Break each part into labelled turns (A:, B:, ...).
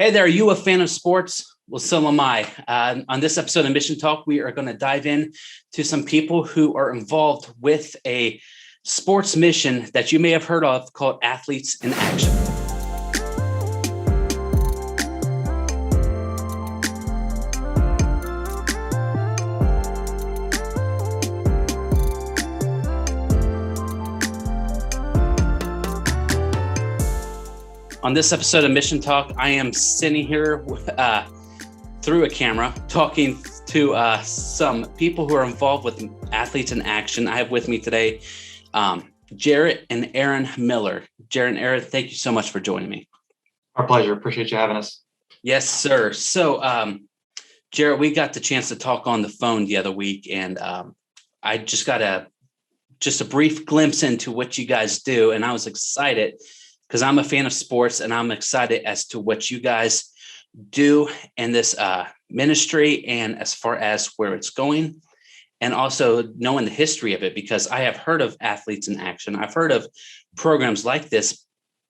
A: Hey there, are you a fan of sports? Well, so am I. On this episode of Mission Talk, we are going to dive in to some people who are involved with a sports mission that you may have heard of called Athletes in Action. On this episode of Mission Talk, I am sitting here through a camera talking to some people who are involved with Athletes in Action. I have with me today Jarrett and Aaron Miller. Jarrett and Aaron, thank you so much for joining me.
B: Our pleasure. Appreciate you having us.
A: Yes, sir. So, Jarrett, we got the chance to talk on the phone the other week, and I just got a brief glimpse into what you guys do, and I was excited because I'm a fan of sports, and I'm excited as to what you guys do in this ministry and as far as where it's going, and also knowing the history of it, because I have heard of Athletes in Action. I've heard of programs like this,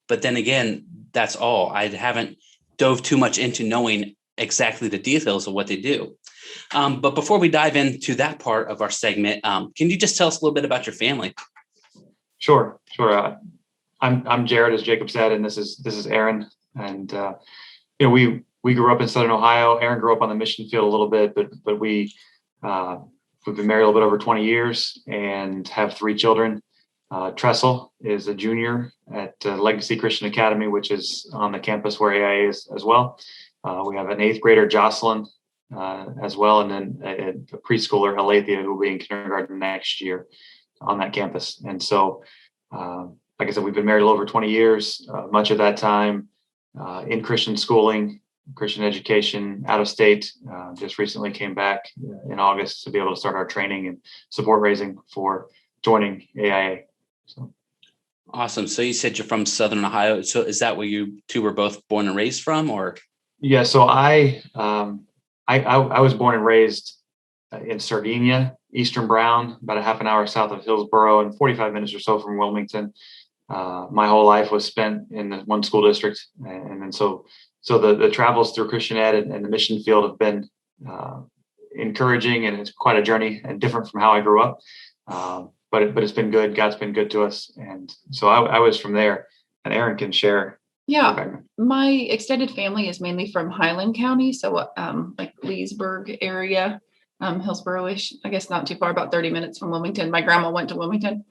A: but then again, that's all. I haven't dove too much into knowing exactly the details of what they do. But before we dive into that part of our segment, can you just tell us a little bit about your family?
B: Sure. I'm Jared, as Jacob said, and this is Aaron. And we grew up in Southern Ohio. Aaron grew up on the mission field a little bit, but we've been married a little bit over 20 years and have 3 children. Tressel is a junior at Legacy Christian Academy, which is on the campus where Aaa is as well. We have an 8th grader, Jocelyn, as well, and then a preschooler, Alethea, who will be in kindergarten next year on that campus. And so, like I said, we've been married a little over 20 years, much of that time in Christian schooling, Christian education, out of state. Just recently came back in August to be able to start our training and support raising for joining AIA. So.
A: Awesome. So you said you're from Southern Ohio. So is that where you two were both born and raised from, or?
B: Yeah. So I was born and raised in Sardinia, Eastern Brown, about a half an hour south of Hillsborough and 45 minutes or so from Wilmington. My whole life was spent in the one school district. And then so the travels through Christian Ed and the mission field have been encouraging, and it's quite a journey and different from how I grew up. But it's been good. God's been good to us. And so I was from there, and Aaron can share.
C: Yeah, my extended family is mainly from Highland County. So like Leesburg area, Hillsborough-ish, I guess not too far, about 30 minutes from Wilmington. My grandma went to Wilmington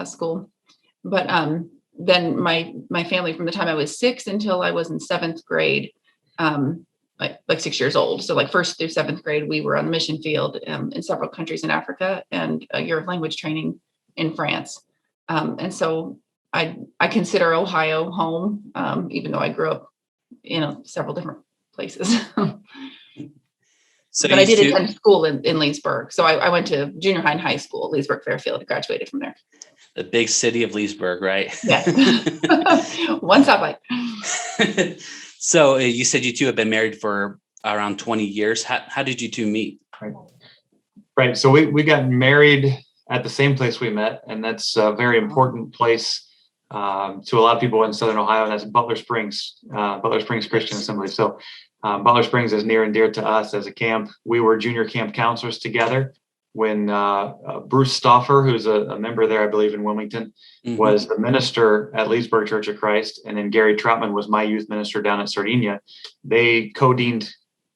C: school. But then my family, from the time I was 6 until I was in 7th grade, like 6 years old. So like 1st through 7th grade, we were on the mission field in several countries in Africa, and a year of language training in France. And so I consider Ohio home, even though I grew up in several different places. But I did attend school in Leesburg. So I went to junior high and high school at Leesburg Fairfield. I graduated from there.
A: The big city of Leesburg, right?
C: Yes. One stoplight.
A: So you said you two have been married for around 20 years. How did you two meet?
B: Right. So we got married at the same place we met, and that's a very important place to a lot of people in Southern Ohio, and that's Butler Springs Christian Assembly. So Butler Springs is near and dear to us as a camp. We were junior camp counselors together when Bruce Stauffer, who's a member there, I believe, in Wilmington, was the minister at Leesburg Church of Christ. And then Gary Troutman was my youth minister down at Sardinia. They co-deaned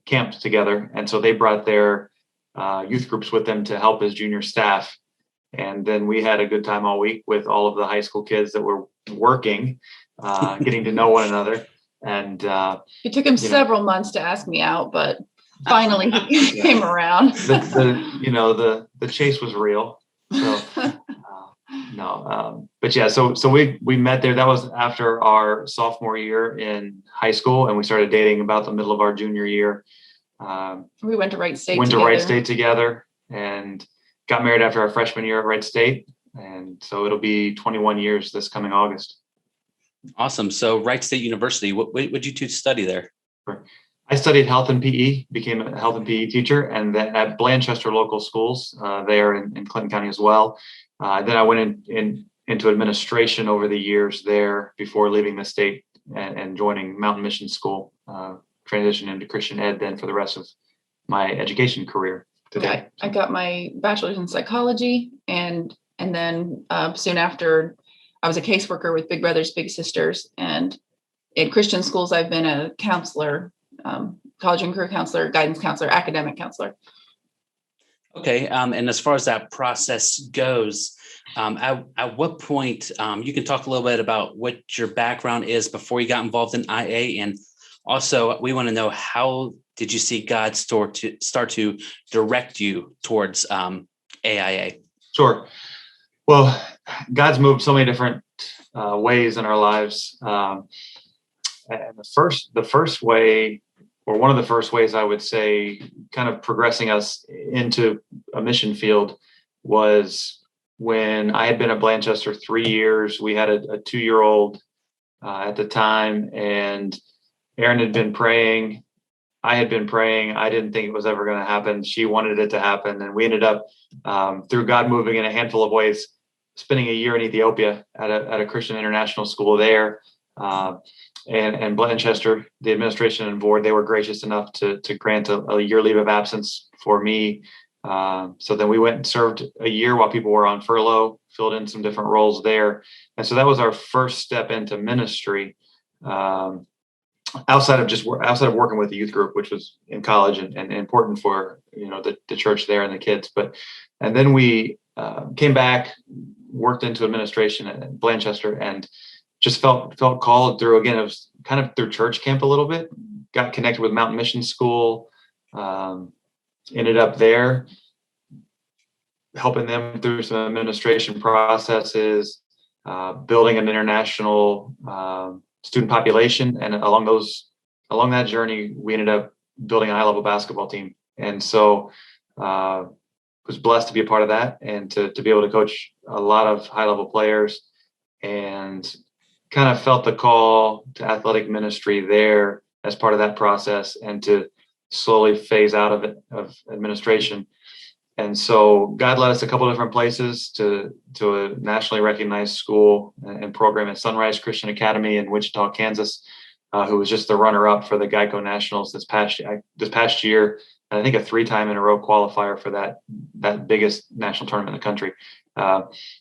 B: camps together. And so they brought their youth groups with them to help as junior staff. And then we had a good time all week with all of the high school kids that were working, getting to know one another. And
C: it took him several months to ask me out, but finally he came around.
B: The chase was real. So but yeah, so we met there. That was after our sophomore year in high school, and we started dating about the middle of our junior year.
C: We went to Wright State.
B: Together, and got married after our freshman year at Wright State, and so it'll be 21 years this coming August.
A: Awesome. So Wright State University, what did you two study there?
B: I studied health and PE, became a health and PE teacher, and then at Blanchester local schools there in Clinton County as well. Then I went into administration over the years there before leaving the state and joining Mountain Mission School, transitioned into Christian Ed then for the rest of my education career today.
C: I got my bachelor's in psychology, and then soon after, I was a caseworker with Big Brothers Big Sisters, and in Christian schools I've been a counselor, college and career counselor, guidance counselor, academic counselor.
A: Okay. And as far as that process goes, at what point, you can talk a little bit about what your background is before you got involved in IA. And also we want to know, how did you see God start to direct you towards AIA?
B: Sure. Well, God's moved so many different ways in our lives. And the first way, or one of the first ways I would say, kind of progressing us into a mission field, was when I had been at Blanchester 3 years. We had a 2-year-old at the time, and Erin had been praying. I had been praying. I didn't think it was ever going to happen. She wanted it to happen. And we ended up, through God moving in a handful of ways, spending a year in Ethiopia at a Christian international school there. And Blanchester, the administration and board, they were gracious enough to grant a year leave of absence for me. So then we went and served a year while people were on furlough, filled in some different roles there. And so that was our first step into ministry, outside of working with the youth group, which was in college and important for, the church there and the kids. And then we came back, worked into administration at Blanchester, and just felt called through, again, it was kind of through church camp a little bit, got connected with Mountain Mission School, ended up there helping them through some administration processes, building an international student population. And along that journey, we ended up building a high-level basketball team. And so was blessed to be a part of that, and to be able to coach a lot of high-level players, and kind of felt the call to athletic ministry there as part of that process, and to slowly phase out of administration. And so God led us a couple of different places, to a nationally recognized school and program at Sunrise Christian Academy in Wichita, Kansas, who was just the runner-up for the Geico Nationals this past year. And I think a 3-time in a row qualifier for that biggest national tournament in the country.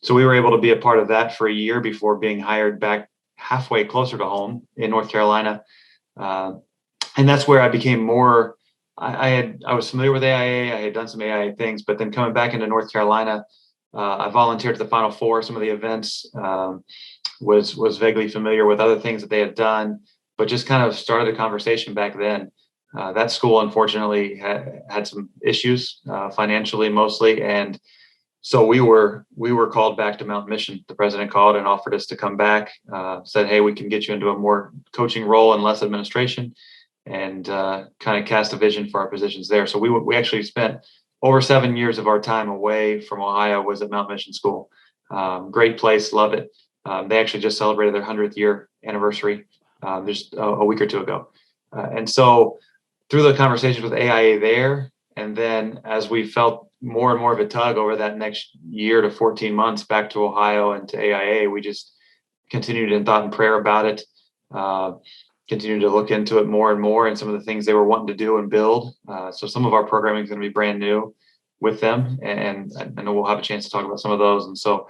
B: So we were able to be a part of that for a year before being hired back halfway closer to home in North Carolina. And that's where I became more, I was familiar with AIA. I had done some AIA things, but then coming back into North Carolina, I volunteered at the Final Four, some of the events, was vaguely familiar with other things that they had done, but just kind of started a conversation back then. That school, unfortunately, had some issues, financially mostly. And so we were called back to Mountain Mission. The president called and offered us to come back, said, hey, we can get you into a more coaching role and less administration, and kind of cast a vision for our positions there. So we actually spent over 7 years of our time away from Ohio was at Mountain Mission School. Great place, love it. They actually just celebrated their 100th year anniversary just a week or two ago. And so through the conversations with AIA there, and then as we felt more and more of a tug over that next year to 14 months back to Ohio and to AIA, we just continued in thought and prayer about it, continued to look into it more and more, and some of the things they were wanting to do and build. So some of our programming is going to be brand new with them, and I know we'll have a chance to talk about some of those. And so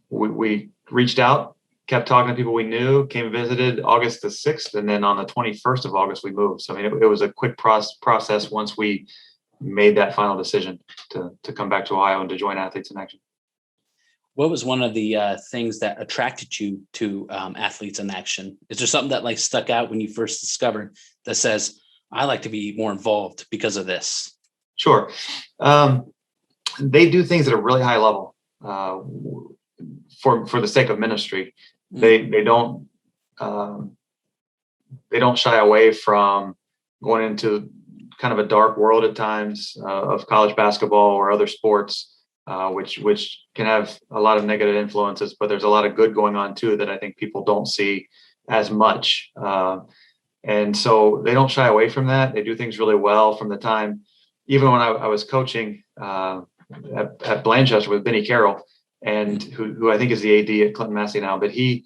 B: we reached out, kept talking to people we knew, came and visited August the 6th, and then on the 21st of August, we moved. So, I mean, it was a quick process once we made that final decision to come back to Ohio and to join Athletes in Action.
A: What was one of the things that attracted you to Athletes in Action? Is there something that stuck out when you first discovered that says, I like to be more involved because of this?
B: Sure. They do things at a really high level for the sake of ministry. They don't shy away from going into kind of a dark world at times of college basketball or other sports, which can have a lot of negative influences, but there's a lot of good going on too that I think people don't see as much. And so they don't shy away from that. They do things really well from the time, even when I was coaching at Blanchester with Benny Carroll, and who I think is the AD at Clinton Massey now, but he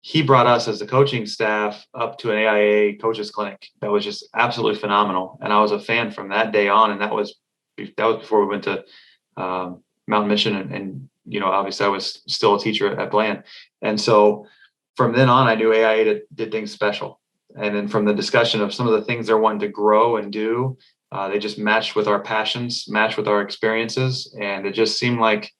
B: he brought us as the coaching staff up to an AIA coaches clinic that was just absolutely phenomenal. And I was a fan from that day on. And that was before we went to Mountain Mission. And, obviously I was still a teacher at Bland. And so from then on, I knew AIA did things special. And then from the discussion of some of the things they're wanting to grow and do, they just matched with our passions, matched with our experiences. And it just seemed like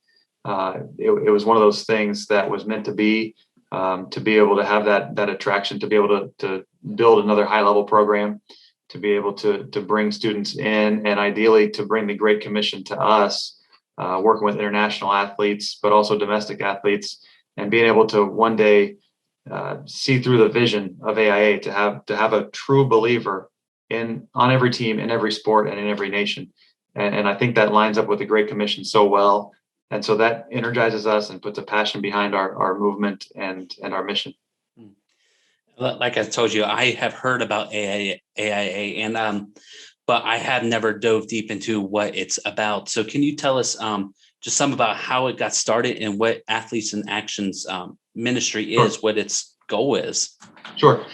B: it was one of those things that was meant to be able to have that attraction, to be able to build another high level program, to be able to bring students in, and ideally to bring the Great Commission to us, working with international athletes, but also domestic athletes, and being able to one day see through the vision of AIA to have a true believer on every team, in every sport, and in every nation. And I think that lines up with the Great Commission so well. And so that energizes us and puts a passion behind our movement and our mission.
A: Like I told you, I have heard about AIA and but I have never dove deep into what it's about. So can you tell us just some about how it got started and what Athletes in Action's ministry is, sure, what its goal is?
B: Sure.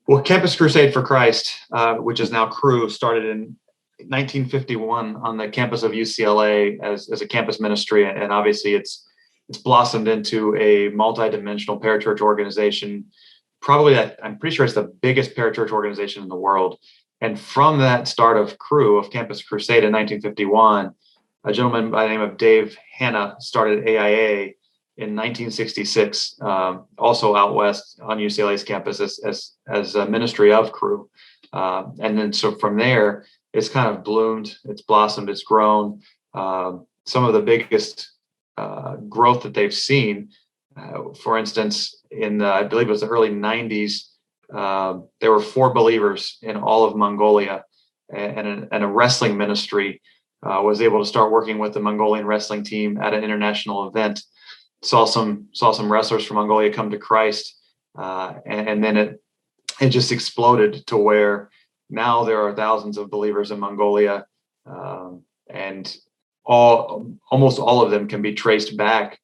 B: Well, Campus Crusade for Christ, which is now Cru, started in 1951 on the campus of UCLA as a campus ministry. And obviously it's blossomed into a multi-dimensional parachurch organization. Probably I'm pretty sure it's the biggest parachurch organization in the world. And from that start of Cru, of Campus Crusade in 1951, a gentleman by the name of Dave Hanna started AIA in 1966, also out west on UCLA's campus as a ministry of Cru. And then so from there, it's kind of bloomed, it's blossomed, it's grown. Some of the biggest growth that they've seen, for instance, I believe it was the early 90s, there were 4 believers in all of Mongolia, and a wrestling ministry was able to start working with the Mongolian wrestling team at an international event. Saw some wrestlers from Mongolia come to Christ, and then it just exploded to where now there are thousands of believers in Mongolia, and almost all of them can be traced back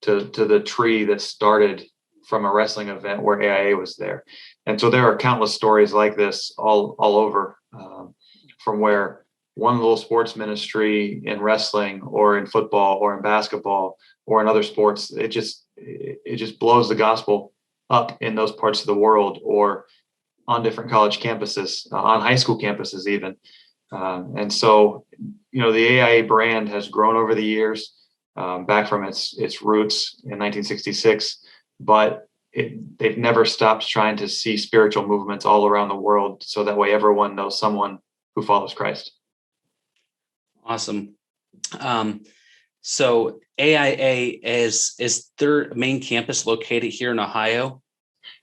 B: to the tree that started from a wrestling event where AIA was there. And so there are countless stories like this all over, from where one little sports ministry in wrestling or in football or in basketball or in other sports, it just blows the gospel up in those parts of the world, or on different college campuses, on high school campuses even. And so, the AIA brand has grown over the years, back from its roots in 1966, but they've never stopped trying to see spiritual movements all around the world, so that way everyone knows someone who follows Christ.
A: Awesome. So AIA is their main campus located here in Ohio?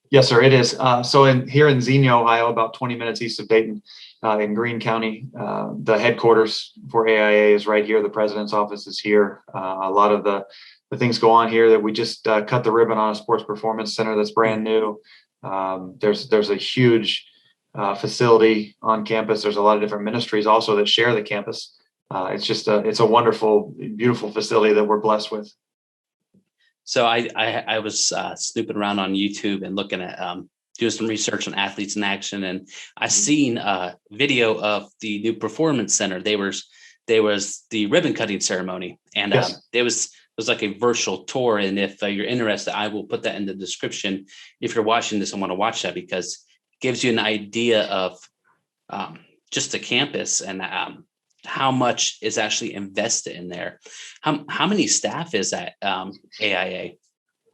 B: Yes, sir, it is. So here in Xenia, Ohio, about 20 minutes east of Dayton, in Greene County, the headquarters for AIA is right here. The president's office is here. A lot of the things go on here. That we just cut the ribbon on a sports performance center that's brand new. There's a huge facility on campus. There's a lot of different ministries also that share the campus. It's a wonderful, beautiful facility that we're blessed with.
A: So I was snooping around on YouTube and looking at doing some research on Athletes in Action, and I seen a video of the new performance center. There was the ribbon cutting ceremony, and
B: yes.
A: It was like a virtual tour. And if you're interested, I will put that in the description. If you're watching this, I want to watch that, because it gives you an idea of just the campus and how much is actually invested in there. How many staff is at AIA?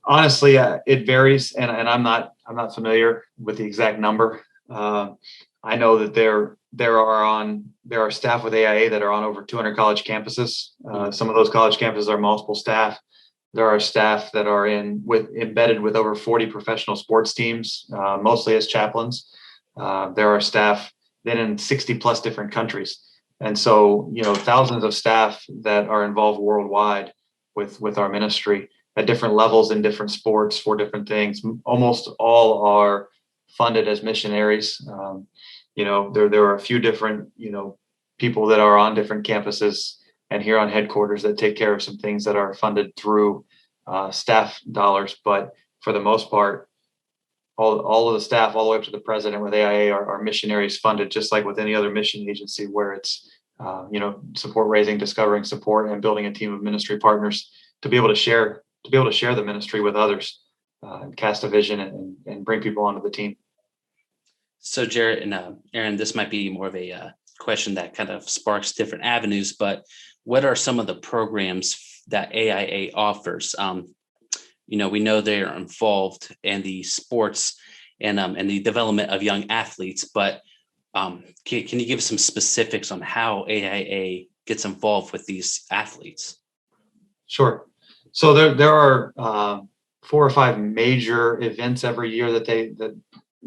B: Honestly, it varies, and I'm not familiar with the exact number. I know that there are staff with AIA that are on over 200 college campuses. Some of those college campuses are multiple staff. There are staff that are embedded with over 40 professional sports teams, mostly as chaplains. There are staff then in 60 plus different countries. And so, thousands of staff that are involved worldwide with our ministry at different levels in different sports for different things. Almost all are funded as missionaries. There are a few different, people that are on different campuses and here on headquarters that take care of some things that are funded through staff dollars. But for the most part, all of the staff, all the way up to the president with AIA are missionaries funded, just like with any other mission agency, where it's support raising, discovering support, and building a team of ministry partners to be able to share the ministry with others, and cast a vision and bring people onto the team.
A: So Jarrett and Aaron, this might be more of a question that kind of sparks different avenues, but what are some of the programs that AIA offers? We know they are involved in the sports and the development of young athletes, but can you give us some specifics on how AIA gets involved with these athletes? Sure.
B: So there are 4 or 5 major events every year that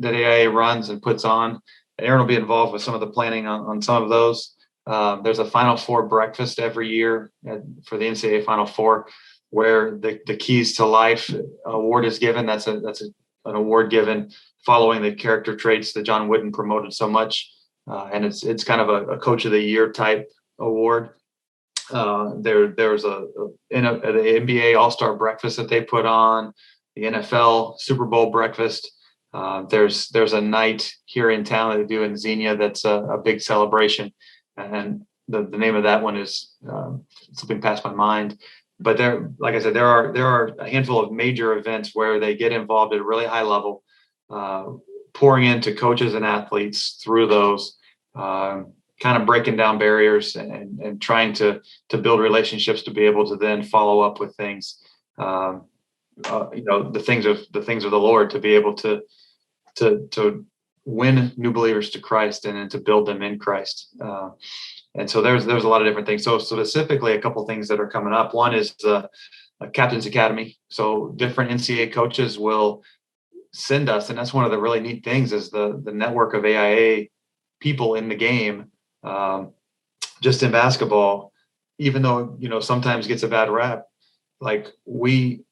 B: AIA runs and puts on. Aaron will be involved with some of the planning on some of those. There's a Final Four breakfast every year for the NCAA Final Four, where the Keys to Life award is given. That's an award given following the character traits that John Wooden promoted so much, and it's kind of a Coach of the Year type award. There's the NBA All-Star breakfast that they put on, the NFL Super Bowl breakfast. There's a night here in town that they do in Xenia that's a big celebration, and the name of that one is slipping past my mind. But like I said, there are a handful of major events where they get involved at a really high level, pouring into coaches and athletes through those, kind of breaking down barriers and trying to build relationships to be able to then follow up with things, the things of the Lord, to be able to win new believers to Christ and to build them in Christ. And so there's a lot of different things. So specifically, a couple of things that are coming up. One is a Captain's Academy. So different NCAA coaches will send us, and that's one of the really neat things, is the network of AIA people in the game, just in basketball. Even though sometimes gets a bad rap, like we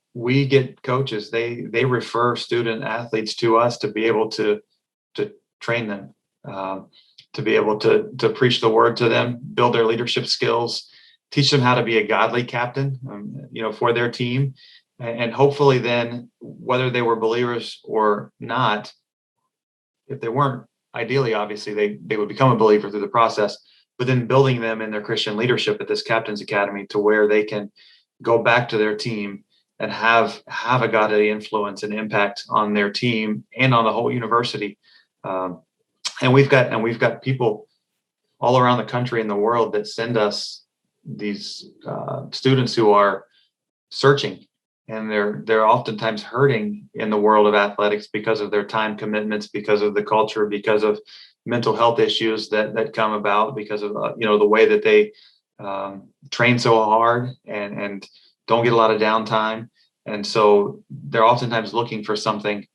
B: get coaches, they refer student athletes to us to be able to train them, to be able to preach the word to them, build their leadership skills, teach them how to be a godly captain, for their team. And hopefully then, whether they were believers or not, if they weren't, ideally, obviously, they would become a believer through the process, but then building them in their Christian leadership at this Captain's Academy to where they can go back to their team and have a godly influence and impact on their team and on the whole university. And we've got people all around the country and the world that send us these students who are searching, and they're oftentimes hurting in the world of athletics because of their time commitments, because of the culture, because of mental health issues that come about because of the way that they train so hard and don't get a lot of downtime. And so they're oftentimes looking for something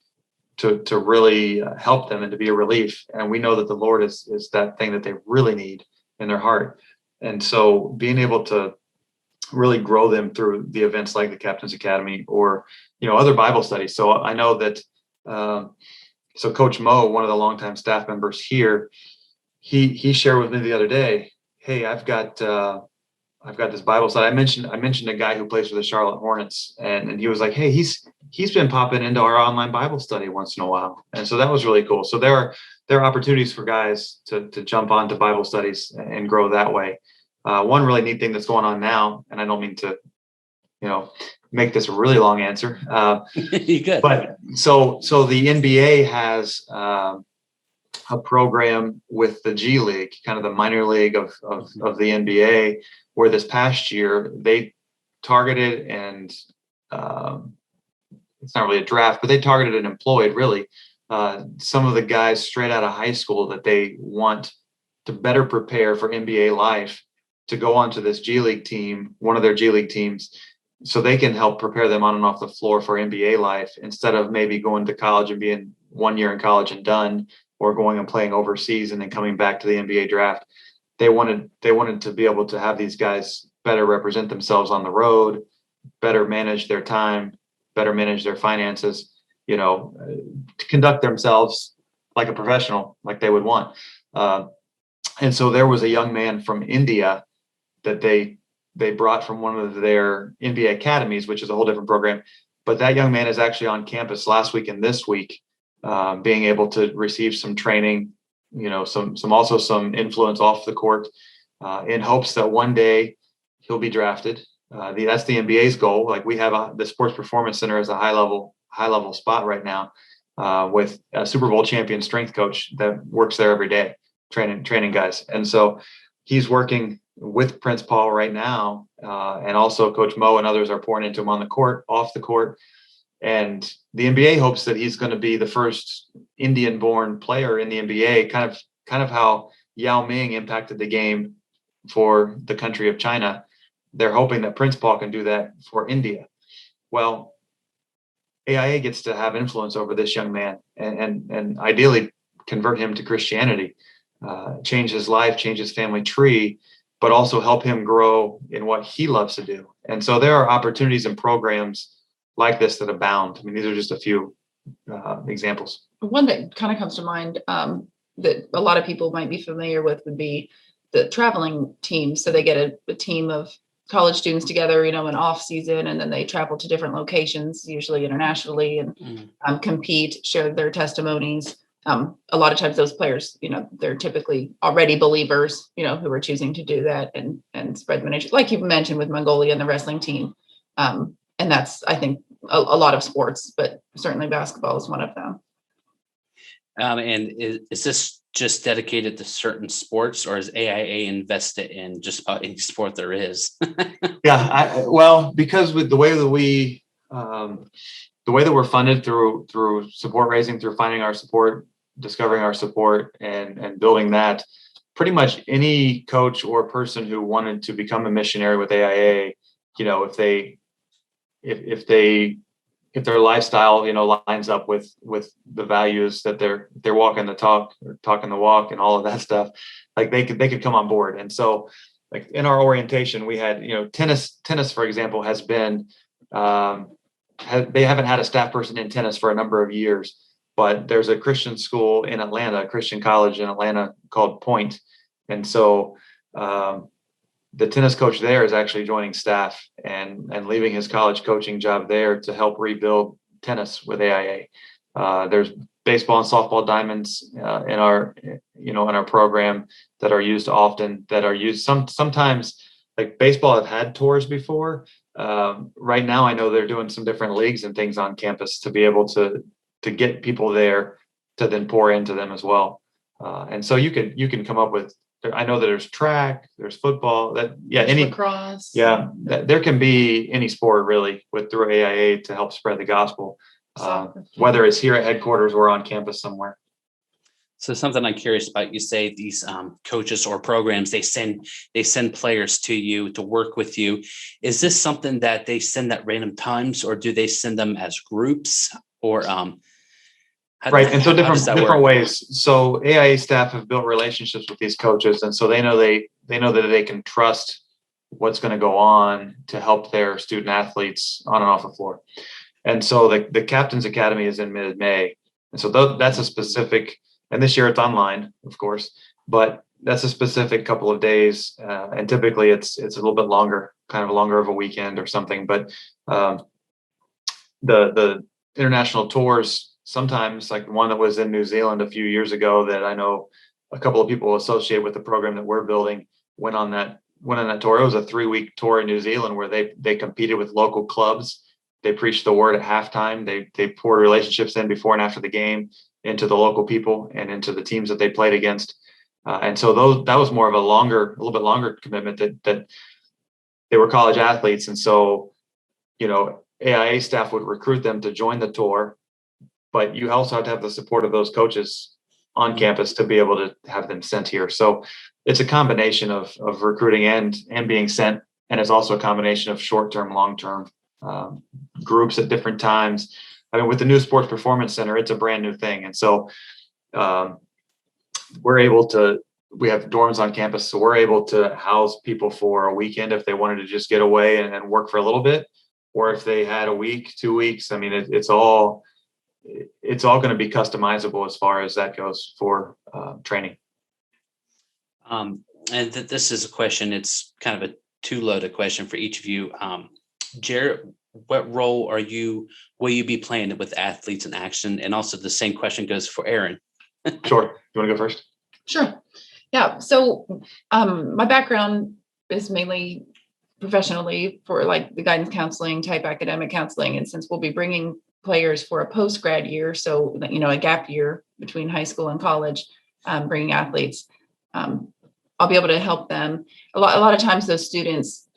B: to really help them and to be a relief. And we know that the Lord is that thing that they really need in their heart. And so being able to really grow them through the events like the Captain's Academy or, other Bible studies. So I know that, so Coach Mo, one of the longtime staff members here, he shared with me the other day, hey, I've got this Bible study. I mentioned a guy who plays for the Charlotte Hornets, and he was like, hey, he's been popping into our online Bible study once in a while. And so that was really cool. So there are opportunities for guys to jump onto Bible studies and grow that way. One really neat thing that's going on now, and I don't mean to, make this a really long answer.
A: You good.
B: But so the NBA has a program with the G League, kind of the minor league of the NBA, where this past year they targeted and it's not really a draft, but they targeted and employed really some of the guys straight out of high school that they want to better prepare for NBA life to go onto this G League team, one of their G League teams, so they can help prepare them on and off the floor for NBA life instead of maybe going to college and being 1 year in college and done, or going and playing overseas and then coming back to the NBA draft. They wanted to be able to have these guys better represent themselves on the road, better manage their time, better manage their finances, to conduct themselves like a professional, like they would want. And so there was a young man from India that they brought from one of their NBA academies, which is a whole different program. But that young man is actually on campus last week and this week being able to receive some training, some influence off the court, in hopes that one day he'll be drafted. That's the NBA's goal. Like we have the Sports Performance Center as a high level spot right now, with a Super Bowl champion strength coach that works there every day, training guys. And so he's working with Prince Paul right now, and also Coach Mo and others are pouring into him on the court, off the court. And the NBA hopes that he's going to be the first Indian-born player in the NBA, kind of how Yao Ming impacted the game for the country of China. They're hoping that Prince Paul can do that for India. Well, AIA gets to have influence over this young man and ideally convert him to Christianity, change his life, change his family tree, but also help him grow in what he loves to do. And so there are opportunities and programs like this that abound. I mean, these are just a few examples.
C: One that kind of comes to mind, that a lot of people might be familiar with, would be the traveling team. So they get a team of college students together, in off season, and then they travel to different locations, usually internationally, and compete, share their testimonies. A lot of times those players, they're typically already believers, who are choosing to do that and spread the message, like you mentioned with Mongolia and the wrestling team. And that's, I think, a lot of sports, but certainly basketball is one of them.
B: And
A: is this just dedicated to certain sports, or is AIA invested in just about any sport there is?
B: Yeah, because with the way that we're funded through support raising, through finding our support, discovering our support, and building that, pretty much any coach or person who wanted to become a missionary with AIA, if their lifestyle, lines up with the values that they're walking the talk or talking the walk and all of that stuff, like they could come on board. And so, like in our orientation, we had, tennis, for example, has been, they haven't had a staff person in tennis for a number of years, but there's a Christian school in Atlanta, a Christian college in Atlanta called Point. And so, the tennis coach there is actually joining staff and leaving his college coaching job there to help rebuild tennis with AIA. There's baseball and softball diamonds in our program that are used often. Sometimes, like baseball have had tours before. Right now, I know they're doing some different leagues and things on campus to be able to get people there to then pour into them as well. And so you can come up with. I know that there's track, there's football,
C: lacrosse.
B: There can be any sport really through AIA to help spread the gospel, whether it's here at headquarters or on campus somewhere.
A: So something I'm curious about, you say these coaches or programs, they send players to you to work with you. Is this something that they send at random times, or do they send them as groups, or
B: right. And so different ways. So AIA staff have built relationships with these coaches. And so they know that they can trust what's going to go on to help their student athletes on and off the floor. And so the Captain's Academy is in mid-May. And so that's a specific, and this year it's online, of course, but that's a specific couple of days. And typically it's a little bit longer, kind of longer of a weekend or something. But the international tours, sometimes, like one that was in New Zealand a few years ago that I know a couple of people associated with the program that we're building went on that tour. It was a 3-week tour in New Zealand where they competed with local clubs. They preached the word at halftime. They poured relationships in before and after the game into the local people and into the teams that they played against. And so that was more of a little bit longer commitment that they were college athletes. And so, AIA staff would recruit them to join the tour, but you also have to have the support of those coaches on campus to be able to have them sent here. So it's a combination of recruiting and being sent. And it's also a combination of short-term, long-term groups at different times. I mean, with the new Sports Performance Center, it's a brand new thing. And so we have dorms on campus, so we're able to house people for a weekend if they wanted to just get away and work for a little bit, or if they had a week, 2 weeks. I mean, it's all going to be customizable as far as that goes for training.
A: And this is a question, it's kind of a two-loaded question for each of you. Jared, what role will you be playing with Athletes in Action? And also the same question goes for Aaron.
B: Sure. You want to go first?
C: Sure. Yeah. So my background is mainly professionally for like the guidance counseling type academic counseling. And since we'll be bringing players for a post-grad year, so, a gap year between high school and college, bringing athletes, I'll be able to help them. A lot of times those students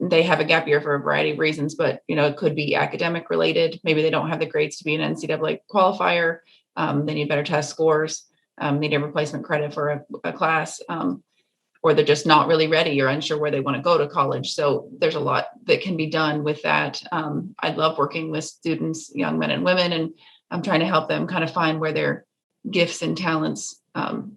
C: they have a gap year for a variety of reasons, but, it could be academic related. Maybe they don't have the grades to be an NCAA qualifier. They need better test scores. Need a replacement credit for a class, or they're just not really ready or unsure where they want to go to college. So there's a lot that can be done with that. I love working with students, young men and women, and I'm trying to help them kind of find where their gifts and talents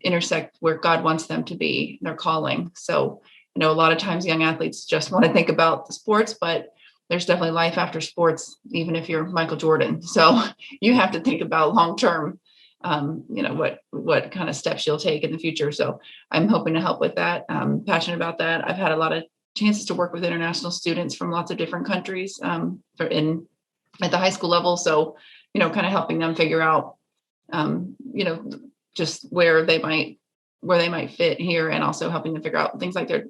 C: intersect where God wants them to be, their calling. So, a lot of times young athletes just want to think about the sports, but there's definitely life after sports, even if you're Michael Jordan. So you have to think about long-term, what kind of steps you'll take in the future. So I'm hoping to help with that. I'm passionate about that. I've had a lot of chances to work with international students from lots of different countries at the high school level. So, kind of helping them figure out, just where they might fit here, and also helping them figure out things like their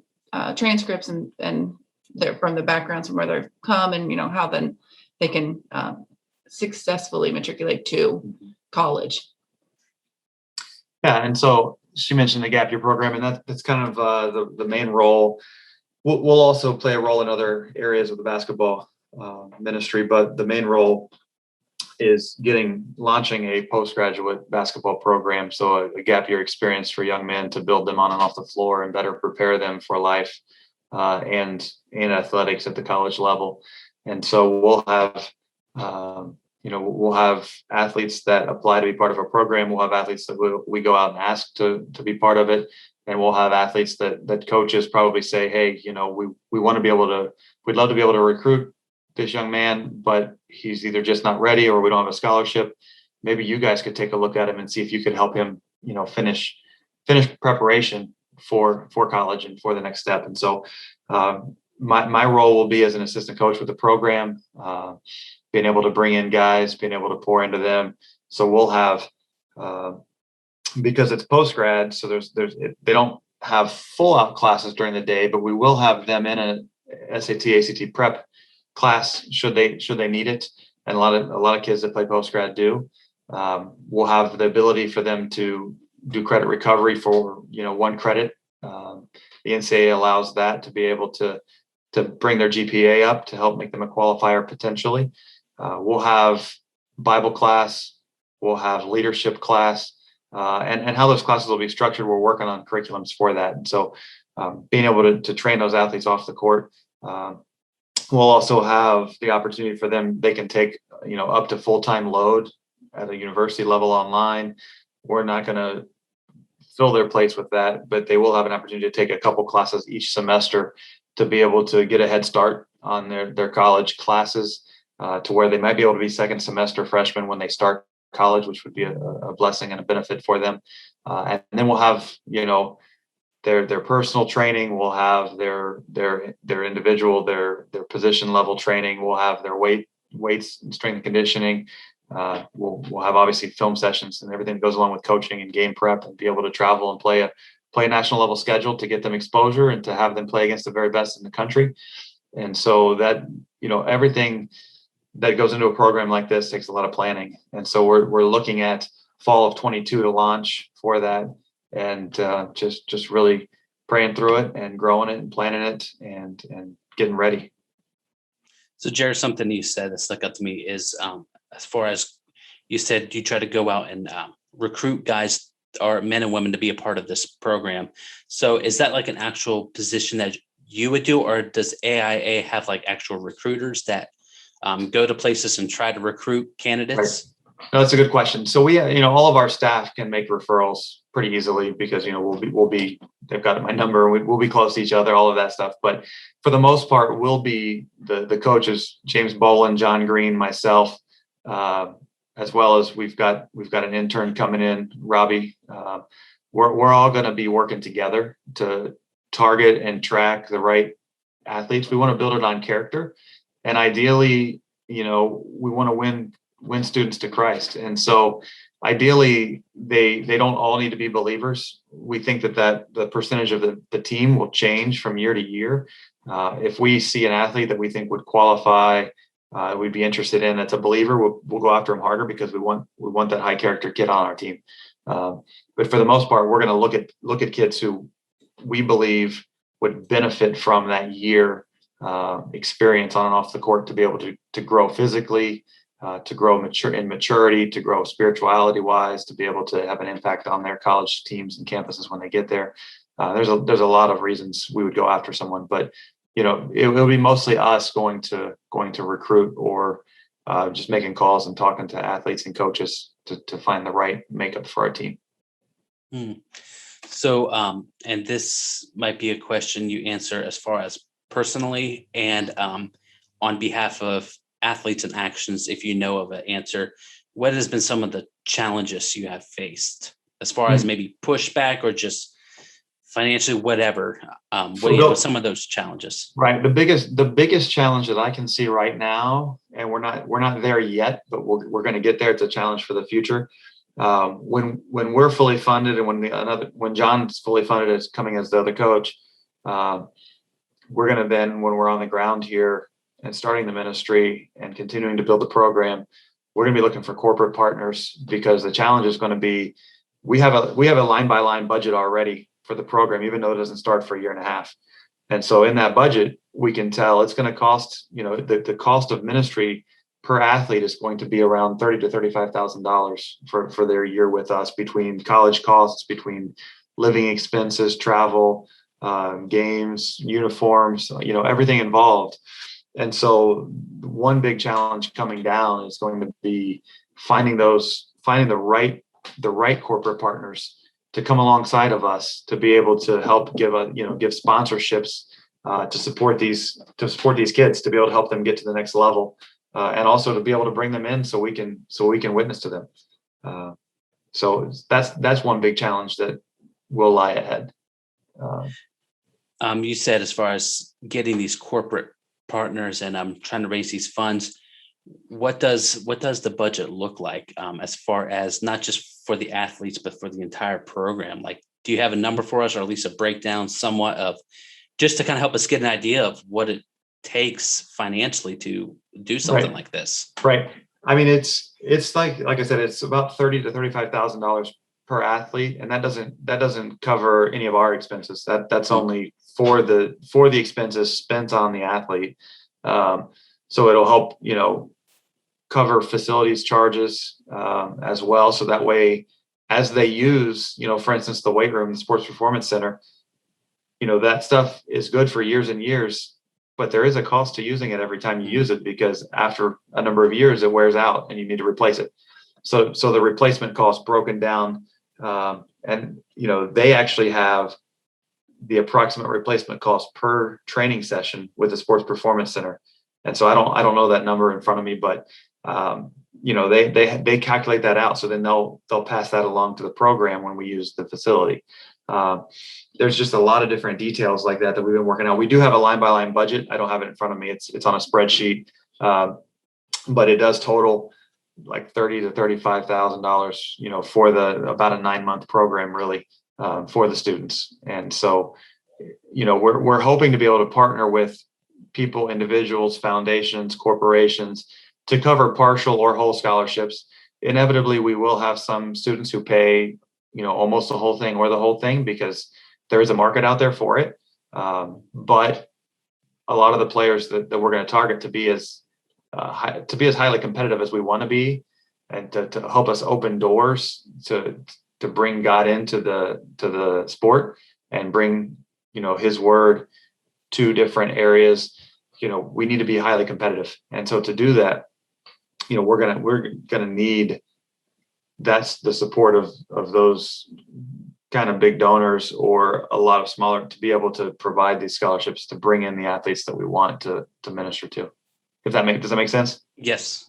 C: transcripts and their from the backgrounds from where they've come, and how then they can successfully matriculate to college.
B: Yeah, and so she mentioned the gap year program, and that's kind of the main role. We'll also play a role in other areas of the basketball ministry, but the main role is launching a postgraduate basketball program. So a gap year experience for young men to build them on and off the floor and better prepare them for life and athletics at the college level. And so we'll have athletes that apply to be part of our program. We'll have athletes that we go out and ask to be part of it. And we'll have athletes that coaches probably say, hey, we'd love to be able to recruit this young man, but he's either just not ready or we don't have a scholarship. Maybe you guys could take a look at him and see if you could help him, finish preparation for college and for the next step. And so my role will be as an assistant coach with the program, being able to bring in guys, being able to pour into them. So we'll have, because it's post-grad, so they don't have full out classes during the day, but we will have them in a SAT, ACT prep class should they need it. And a lot of kids that play post-grad do. We'll have the ability for them to do credit recovery for, 1 credit. The NCAA allows that to be able to bring their GPA up to help make them a qualifier potentially. We'll have Bible class, we'll have leadership class, and how those classes will be structured. We're working on curriculums for that. And so being able to train those athletes off the court. We'll also have the opportunity for them. They can take, up to full-time load at a university level online. We're not going to fill their plates with that, but they will have an opportunity to take a couple classes each semester to be able to get a head start on their college classes, to where they might be able to be second semester freshmen when they start college, which would be a blessing and a benefit for them. And then we'll have, their personal training. We'll have their individual, their position level training. We'll have their weights and strength and conditioning. We'll have obviously film sessions and everything that goes along with coaching and game prep, and be able to travel and play a national level schedule to get them exposure and to have them play against the very best in the country. And so that, everything that goes into a program like this takes a lot of planning. And so we're looking at fall of 22 to launch for that, and just really praying through it and growing it and planning it and getting ready.
A: So Jared, something you said that stuck out to me is, as far as you said, you try to go out and recruit guys or men and women to be a part of this program. So is that like an actual position that you would do, or does AIA have like actual recruiters that go to places and try to recruit candidates?
B: Right. No, that's a good question. So we, all of our staff can make referrals pretty easily because, they've got my number. We'll be close to each other, all of that stuff. But for the most part, we'll be the coaches, James Bolin, John Green, myself, as well as we've got an intern coming in, Robbie. We're all going to be working together to target and track the right athletes. We want to build it on character. And ideally, we want to win students to Christ. And so ideally they don't all need to be believers. We think that the percentage of the team will change from year to year. If we see an athlete that we think would qualify, we'd be interested in, that's a believer, we'll go after him harder, because we want that high character kid on our team. But for the most part, we're going to look at kids who we believe would benefit from that year experience on and off the court, to be able to grow physically, to grow in maturity, to grow spirituality wise, to be able to have an impact on their college teams and campuses when they get there. There's a lot of reasons we would go after someone, but it'll be mostly us going to recruit, or just making calls and talking to athletes and coaches to find the right makeup for our team.
A: So, and this might be a question you answer as far as personally and on behalf of Athletes in Actions, if you know of an answer, what has been some of the challenges you have faced as far as maybe pushback or just financially, whatever? What are some of those challenges?
B: Right. The biggest challenge that I can see right now, and we're not there yet, but we're going to get there. It's a challenge for the future. When we're fully funded, and when John's fully funded as coming as the other coach, we're going to then, when we're on the ground here and starting the ministry and continuing to build the program, we're going to be looking for corporate partners, because the challenge is going to be, we have a line by line budget already for the program, even though it doesn't start for a year and a half. And so in that budget, we can tell it's going to cost, the cost of ministry per athlete is going to be around $30,000 to $35,000 for their year with us, between college costs, between living expenses, travel, games, uniforms, everything involved. And so one big challenge coming down is going to be finding the right corporate partners to come alongside of us, to be able to help give sponsorships to support these kids, to be able to help them get to the next level, and also to be able to bring them in so we can witness to them. So that's one big challenge that will lie ahead.
A: You said as far as getting these corporate partners and trying to raise these funds, what does the budget look like as far as not just for the athletes, but for the entire program? Like, do you have a number for us, or at least a breakdown somewhat of, just to kind of help us get an idea of what it takes financially to do something like this?
B: Right. I mean, it's like I said, it's about $30,000 to $35,000 per athlete, and that doesn't cover any of our expenses. That's only for the expenses spent on the athlete. So it'll help, cover facilities charges as well. So that way, as they use, for instance, the weight room, the sports performance center, that stuff is good for years and years, but there is a cost to using it every time you use it, because after a number of years, it wears out and you need to replace it. So the replacement cost broken down, and they actually have the approximate replacement cost per training session with the sports performance center. And so I don't know that number in front of me, but they calculate that out. So then they'll pass that along to the program when we use the facility. There's just a lot of different details like that we've been working out. We do have a line by line budget. I don't have it in front of me. It's on a spreadsheet, but it does total like $30,000 to $35,000, for about a 9-month program, really, for the students. And so, we're hoping to be able to partner with people, individuals, foundations, corporations, to cover partial or whole scholarships. Inevitably, we will have some students who pay, almost the whole thing or the whole thing, because there is a market out there for it. But a lot of the players that we're going to target to be as highly competitive as we want to be, and to help us open doors to bring God into the sport and bring, his word to different areas. We need to be highly competitive. And so to do that, we're gonna need, that's the support of those kind of big donors, or a lot of smaller, to be able to provide these scholarships to bring in the athletes that we want to minister to. Does that make sense?
A: Yes.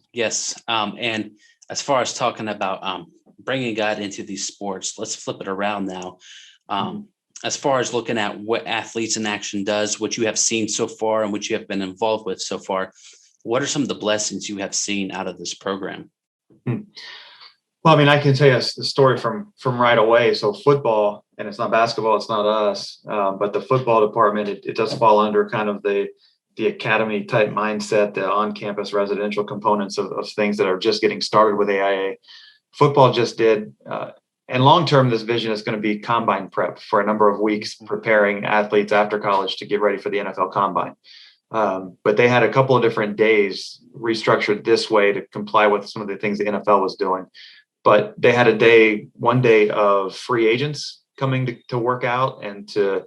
A: And as far as talking about bringing God into these sports, let's flip it around now. As far as looking at what Athletes in Action does, what you have seen so far and what you have been involved with so far, what are some of the blessings you have seen out of this program?
B: Well, I mean, I can tell you the story from right away. So football, and it's not basketball, it's not us, but the football department, it does fall under kind of the academy type mindset, the on-campus residential components of things that are just getting started with AIA. Football just did, and long-term, this vision is going to be combine prep for a number of weeks, preparing athletes after college to get ready for the NFL combine. But they had a couple of different days restructured this way to comply with some of the things the NFL was doing. But they had one day of free agents coming to work out and to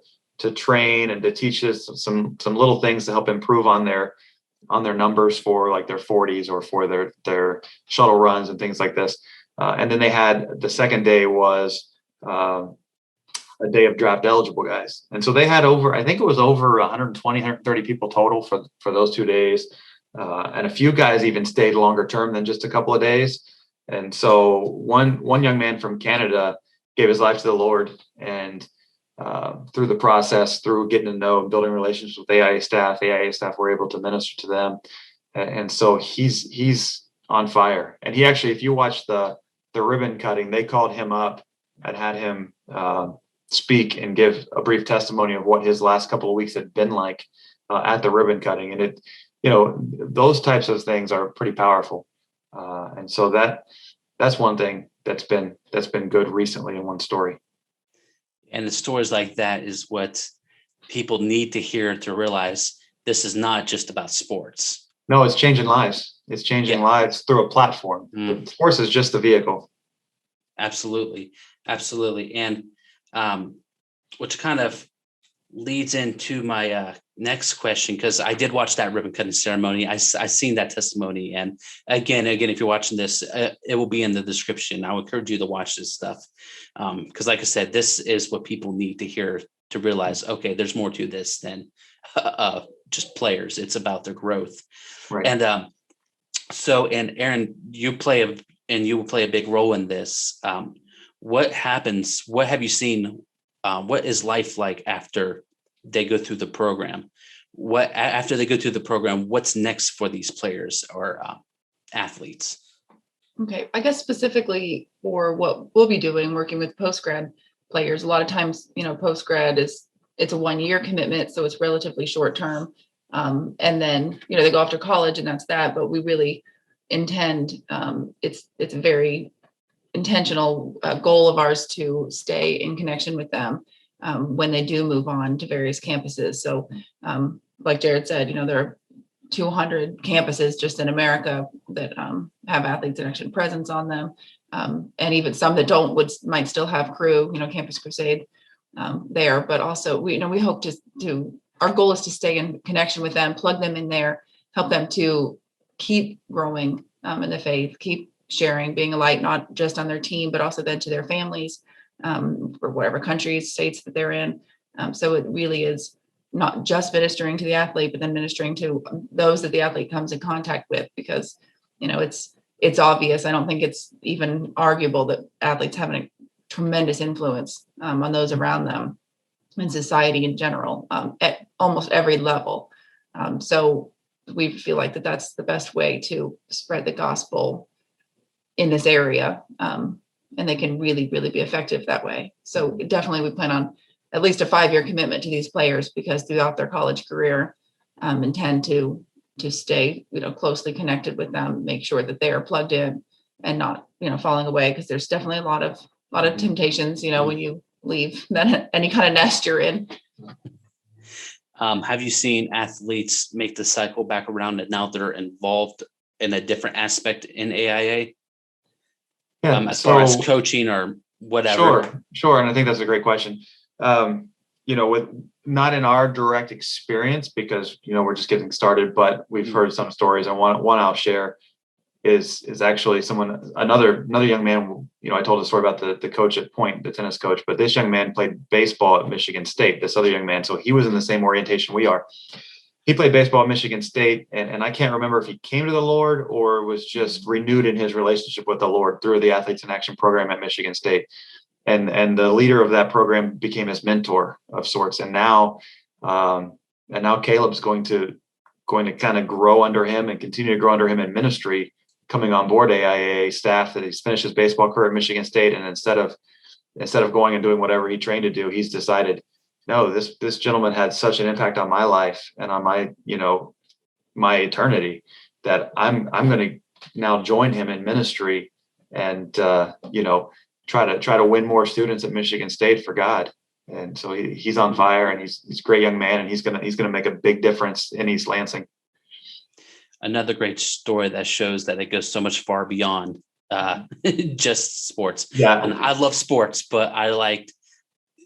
B: train and to teach us some little things to help improve on their numbers for like their 40s or for their shuttle runs and things like this. And then they had the second day was a day of draft eligible guys. And so they had I think it was over 120, 130 people total for those 2 days. And a few guys even stayed longer term than just a couple of days. And so one young man from Canada gave his life to the Lord, and through the process, through getting to know and building relationships with AIA staff were able to minister to them. And so he's on fire. And he actually, if you watch the ribbon cutting, they called him up and had him speak and give a brief testimony of what his last couple of weeks had been like at the ribbon cutting. And those types of things are pretty powerful. And so that's one thing that's been good recently in one story.
A: And the stories like that is what people need to hear to realize this is not just about sports.
B: No, it's changing lives. It's changing lives through a platform. Sports is just the vehicle.
A: Absolutely. And which kind of leads into my next question, because I did watch that ribbon cutting ceremony. I seen that testimony, and again, if you're watching this, it will be in the description. I would encourage you to watch this stuff, because like I said, this is what people need to hear to realize, okay, there's more to this than just players. It's about their growth.
B: Right.
A: And so Aaron, you will play a big role in this. What happens? What have you seen? What is life like after they go through the program? After they go through the program, what's next for these players or athletes?
C: Okay, I guess specifically for what we'll be doing, working with post-grad players, a lot of times, post-grad it's a 1-year commitment, so it's relatively short term. And then, they go off to college and that's that, but we really intend, it's a very intentional goal of ours to stay in connection with them when they do move on to various campuses. So like Jared said, there are 200 campuses just in America that have Athletes in Action presence on them. And even some that don't might still have crew, Campus Crusade there. But also we hope to our goal is to stay in connection with them, plug them in there, help them to keep growing in the faith, keep sharing, being a light, not just on their team, but also then to their families, for whatever countries, states that they're in. So it really is not just ministering to the athlete, but then ministering to those that the athlete comes in contact with, because, it's obvious. I don't think it's even arguable that athletes have a tremendous influence on those around them and society in general, at almost every level. So we feel like that's the best way to spread the gospel in this area, and they can really, really be effective that way. So definitely we plan on at least a 5-year commitment to these players, because throughout their college career, intend to stay, closely connected with them, make sure that they are plugged in and not, falling away, because there's definitely a lot of temptations, when you leave any kind of nest you're in.
A: Have you seen athletes make the cycle back around and now they're involved in a different aspect in AIA?
B: Yeah,
A: as far as coaching or whatever.
B: Sure. And I think that's a great question. With not in our direct experience, because, we're just getting started, but we've heard some stories, and one I'll share is actually another young man. I told a story about the coach at Point, the tennis coach, but this young man played baseball at Michigan State, this other young man. So he was in the same orientation we are. He played baseball at Michigan State, and I can't remember if he came to the Lord or was just renewed in his relationship with the Lord through the Athletes in Action program at Michigan State. And the leader of that program became his mentor of sorts. And now Caleb's going to going to kind of grow under him and continue to grow under him in ministry, coming on board AIA staff, that he's finished his baseball career at Michigan State. And instead of going and doing whatever he trained to do, he's decided, no, this gentleman had such an impact on my life and on my, my eternity, that I'm going to now join him in ministry and, try to win more students at Michigan State for God. And so he's on fire, and he's a great young man, and he's gonna make a big difference in East Lansing.
A: Another great story that shows that it goes so much far beyond just sports.
B: Yeah,
A: and I love sports, but I liked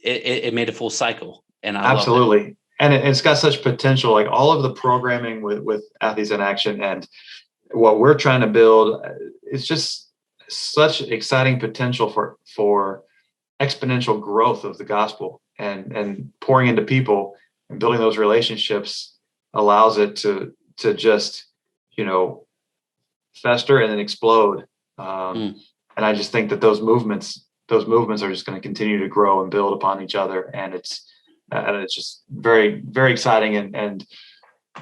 A: it. It made a full cycle, and I
B: absolutely.
A: love it.
B: And it's got such potential. Like all of the programming with Athletes in Action and what we're trying to build, it's just such exciting potential for exponential growth of the gospel, and pouring into people and building those relationships allows it to just, fester and then explode. And I just think that those movements are just going to continue to grow and build upon each other. And it's just very, very exciting. And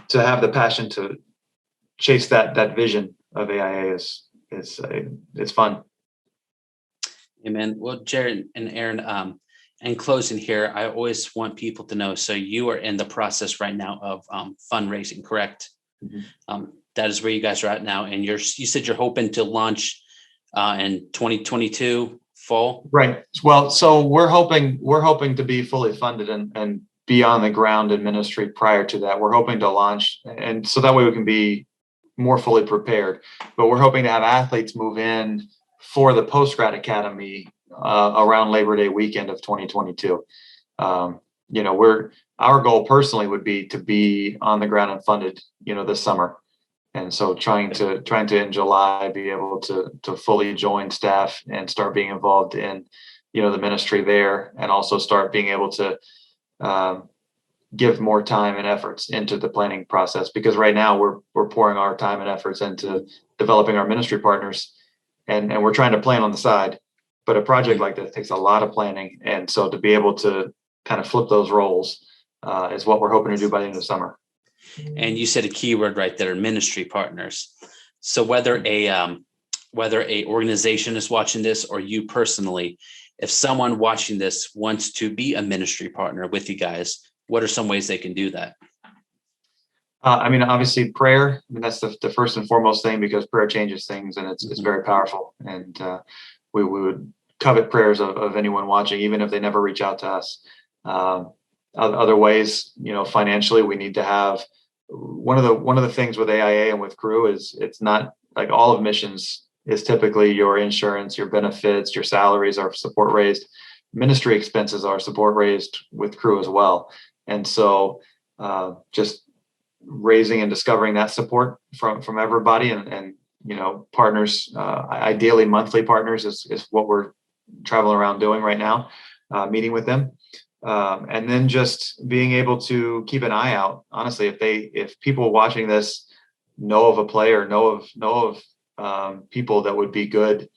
B: to have the passion to chase that vision of AIA it's fun.
A: Amen. Well, Jared and Aaron, in closing here, I always want people to know, so you are in the process right now of fundraising, correct?
B: Mm-hmm.
A: That is where you guys are at now. And you said you're hoping to launch in 2022 fall.
B: Right. Well, so we're hoping to be fully funded and be on the ground in ministry prior to that. We're hoping to launch, and so that way we can be more fully prepared. But we're hoping to have athletes move in for the post-grad academy around Labor Day weekend of 2022. Our goal personally would be to be on the ground and funded, this summer. And so trying to in July be able to fully join staff and start being involved in, the ministry there, and also start being able to give more time and efforts into the planning process, because right now we're pouring our time and efforts into developing our ministry partners, and we're trying to plan on the side. But a project like this takes a lot of planning, and so to be able to kind of flip those roles is what we're hoping to do by the end of the summer.
A: And you said a keyword right there, ministry partners. So whether a organization is watching this or you personally, if someone watching this wants to be a ministry partner with you guys, what are some ways they can do that?
B: Obviously prayer. That's the first and foremost thing, because prayer changes things, and it's very powerful. And we would covet prayers of anyone watching, even if they never reach out to us. Other ways, financially, we need to have one of the things with AIA and with Crew is it's not like all of missions is typically your insurance, your benefits, your salaries are support raised. Ministry expenses are support raised with Crew as well. And so just raising and discovering that support from everybody and partners, ideally monthly partners is what we're traveling around doing right now, meeting with them. And then just being able to keep an eye out. Honestly, if people watching this know of a player, know of people that would be good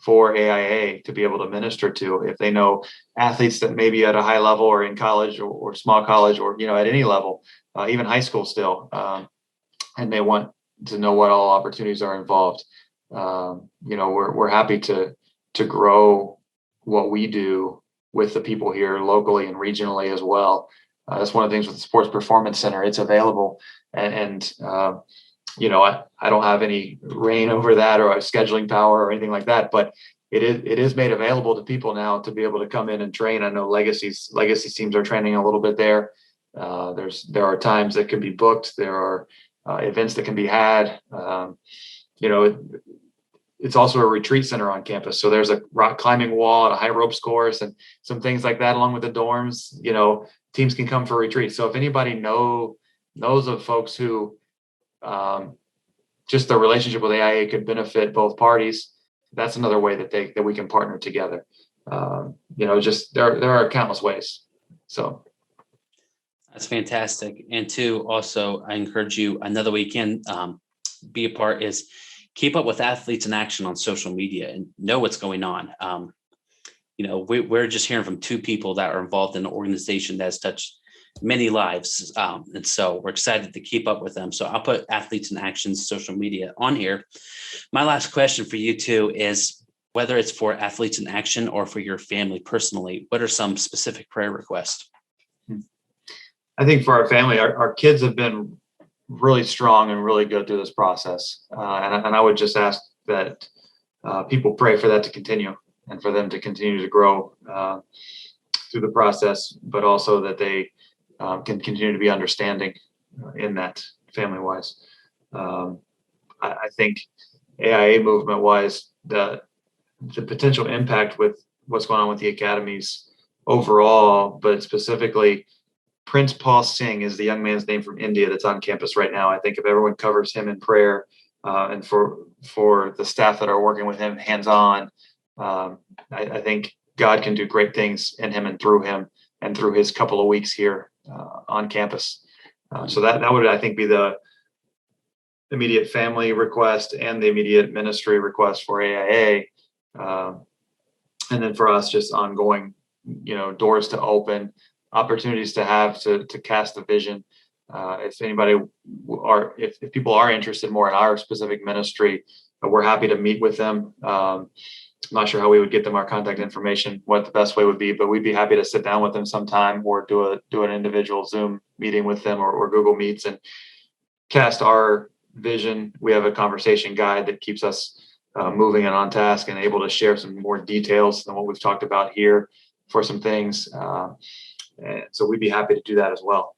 B: for AIA to be able to minister to, if they know athletes that maybe at a high level or in college or small college or at any level, even high school still, and they want to know what all opportunities are involved, we're happy to grow what we do with the people here locally and regionally as well. That's one of the things with the Sports Performance Center. It's available, and I don't have any reign over that or scheduling power or anything like that, but it is made available to people now to be able to come in and train. I know legacy teams are training a little bit there. There are times that can be booked. There are events that can be had. It's also a retreat center on campus. So there's a rock climbing wall and a high ropes course and some things like that along with the dorms. Teams can come for retreats. So if anybody knows of folks who just the relationship with AIA could benefit both parties, that's another way that we can partner together. Just there are countless ways. So
A: that's fantastic. And two, also, I encourage you, another way you can be a part is keep up with Athletes in Action on social media and know what's going on. We're just hearing from two people that are involved in an organization that has touched many lives. And so we're excited to keep up with them. So I'll put Athletes in Action's social media on here. My last question for you two is, whether it's for Athletes in Action or for your family personally, what are some specific prayer requests?
B: I think for our family, our kids have been really strong and really good through this process. And I would just ask that people pray for that to continue and for them to continue to grow through the process, but also that they can continue to be understanding in that family-wise. I think AIA movement-wise, the potential impact with what's going on with the academies overall, but specifically Prince Paul Singh is the young man's name from India that's on campus right now. I think if everyone covers him in prayer and for the staff that are working with him hands-on, I think God can do great things in him and through his couple of weeks here on campus. So that would, I think, be the immediate family request and the immediate ministry request for AIA. And then for us, just ongoing, doors to open, opportunities to have to cast the vision. If anybody if people are interested more in our specific ministry, we're happy to meet with them. I'm not sure how we would get them our contact information, what the best way would be, but we'd be happy to sit down with them sometime or do an individual Zoom meeting with them or Google Meets and cast our vision. We have a conversation guide that keeps us moving and on task and able to share some more details than what we've talked about here for some things. And so we'd be happy to do that as well.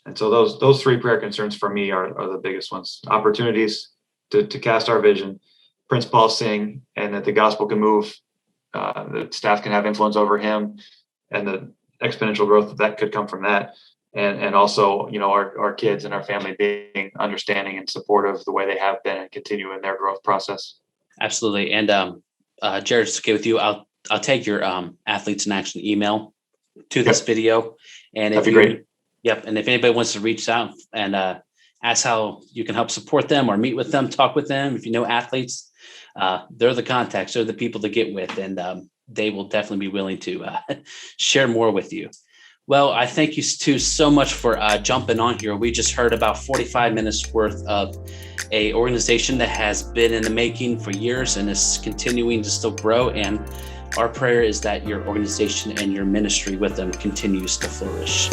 B: And so those three prayer concerns for me are the biggest ones: opportunities to cast our vision, Prince Paul Singh, and that the gospel can move, the staff can have influence over him, and the exponential growth that could come from that. And also, our kids and our family being understanding and supportive the way they have been and continue in their growth process. Absolutely.
A: And Jared, it's okay with you. I'll take your Athletes in Action email to this video. And
B: that'd be great.
A: Yep. And if anybody wants to reach out and ask how you can help support them or meet with them, talk with them, if you know athletes, they're the contacts, they're the people to get with, and they will definitely be willing to share more with you. Well, I thank you two so much for jumping on here. We just heard about 45 minutes worth of a organization that has been in the making for years and is continuing to still grow. And our prayer is that your organization and your ministry with them continues to flourish.